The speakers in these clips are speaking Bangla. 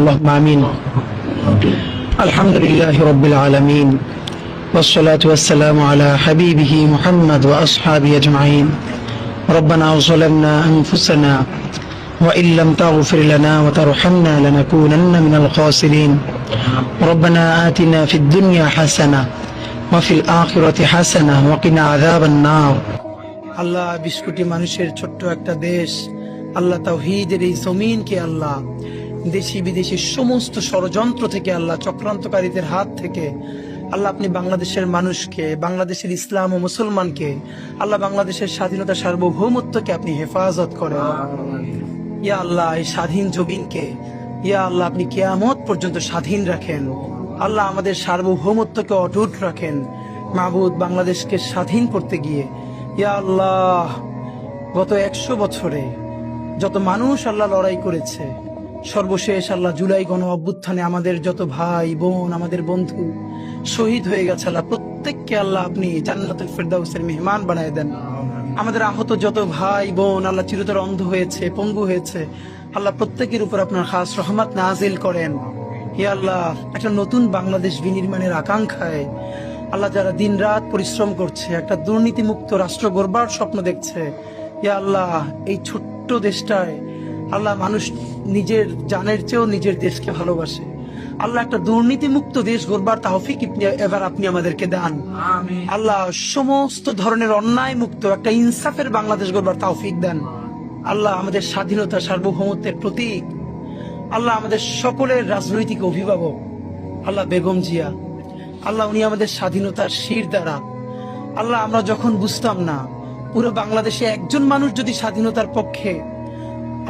اللهم آمين. الحمد لله رب العالمين والصلاة والسلام على حبيبه محمد وأصحابه أجمعين. ربنا ظلمنا أنفسنا وإن لم تغفر لنا وترحمنا لنكونن من الخاسرين. ربنا آتنا في الدنيا حسنة وفي الآخرة حسنة وقنا عذاب النار. আল্লাহ 20 কোটি মানুষের ছোট্ট একটা দেশ, আল্লাহ তাওহীদের এই জমিনকে আল্লাহ দেশি বিদেশি সমস্ত ষড়যন্ত্র থেকে, আল্লাহ চক্রান্তকারীদের হাত থেকে আল্লাহ আপনি বাংলাদেশের মানুষকে, বাংলাদেশের ইসলাম ও মুসলমানকে, আল্লাহ বাংলাদেশের স্বাধীনতা সার্বভৌমত্বকে আপনি হেফাজত করেন। ইয়া আল্লাহ এই স্বাধীন জমিনকে ইয়া আল্লাহ আপনি কিয়ামত পর্যন্ত স্বাধীন রাখেন। আল্লাহ আমাদের সার্বভৌমত্বকে অটুট রাখেন। মাবুদ, বাংলাদেশকে স্বাধীন করতে গিয়ে ইয়া আল্লাহ গত 100 বছরে যত মানুষ আল্লাহ লড়াই করেছে, সর্বশেষ আল্লাহ জুলাই গণ অভ্যুত্থানে আমাদের যত ভাই বোন, আমাদের বন্ধু শহীদ হয়ে গেছে, আল্লাহ প্রত্যেককে আল্লাহ আপনি জান্নাতুল ফেরদাউসের মেহমান বানায় দেন। আমাদের আহত যত ভাই বোন আল্লাহ চিরতরে অন্ধ হয়েছে, পঙ্গু হয়েছে, আল্লাহ প্রত্যেকের উপর আপনার খাস রহমত নাজিল করেন। ইয়া আল্লাহ একটা নতুন বাংলাদেশ বিনির্মাণের আকাঙ্ক্ষায় আল্লাহ যারা দিন রাত পরিশ্রম করছে, একটা দুর্নীতিমুক্ত রাষ্ট্র গড়বার স্বপ্ন দেখছে, ইয়া আল্লাহ এই ছোট্ট দেশটায় আল্লাহ মানুষ নিজের জানের চেয়েও নিজের দেশকে ভালোবাসে। আল্লাহ একটা দুর্নীতিমুক্ত দেশ গড়বার তৌফিক এবার আপনি আমাদেরকে দেন। আল্লাহ সমস্ত ধরনের অন্যায় মুক্ত একটা ইনসাফের বাংলাদেশ গড়বার তৌফিক দেন। আল্লাহ আমাদের স্বাধীনতা সার্বভৌমত্বের প্রতীক, আল্লাহ আমাদের সকলের রাজনৈতিক অভিভাবক আল্লাহ বেগম জিয়া, আল্লাহ উনি আমাদের স্বাধীনতার শির দ্বারা। আল্লাহ আমরা যখন বুঝতাম না পুরো বাংলাদেশে একজন মানুষ যদি স্বাধীনতার পক্ষে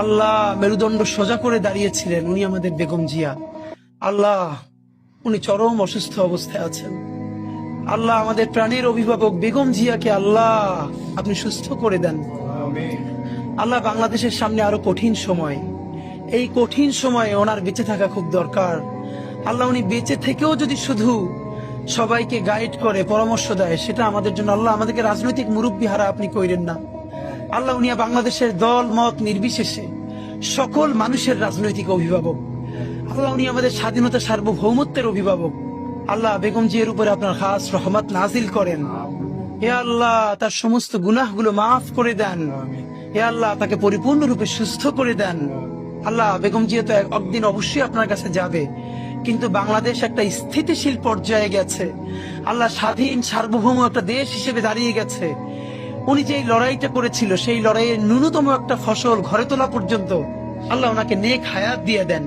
আল্লাহ মেরুদণ্ড সোজা করে দাঁড়িয়েছিলেন, উনি আমাদের বেগম জিয়া। আল্লাহ উনি চরম অসুস্থ অবস্থায় আছেন। আল্লাহ আমাদের প্রাণের অভিভাবক বেগম জিয়াকে আল্লাহ আপনি সুস্থ করে দেন। আল্লাহ বাংলাদেশের সামনে আরো কঠিন সময়, এই কঠিন সময়ে ওনার বেঁচে থাকা খুব দরকার। আল্লাহ উনি বেঁচে থেকেও যদি শুধু সবাইকে গাইড করে, পরামর্শ দেয়, সেটা আমাদের জন্য আল্লাহ আমাদেরকে রাজনৈতিক মুরব্বী হারা আপনি কইরেন না। আল্লাহ উনি বাংলাদেশের দল মত নির্বিশেষে সকল মানুষের রাজনৈতিক অভিভাবক। আল্লাহ উনি আমাদের স্বাধীনতা সার্বভৌমত্বের অভিভাবক। আল্লাহ বেগম জিয়ার উপরে আপনার খাস রহমত নাজিল করেন। হে আল্লাহ তার সমস্ত গুনাহগুলো মাফ করে দেন। হে আল্লাহ তাকে পরিপূর্ণরূপে সুস্থ করে দেন। আল্লাহ বেগম জিয়া তো একদিন অবশ্যই আপনার কাছে যাবে, কিন্তু বাংলাদেশ একটা স্থিতিশীল পর্যায়ে গেছে। আল্লাহ স্বাধীন সার্বভৌম একটা দেশ হিসেবে দাঁড়িয়ে গেছে। উনি যে লড়াইটা করেছিল, সেই লড়াইয়ের ন্যূনতম একটা ফসল ঘরে তোলা পর্যন্ত আল্লাহ ওনাকে নেক হায়াত দিয়ে দেন।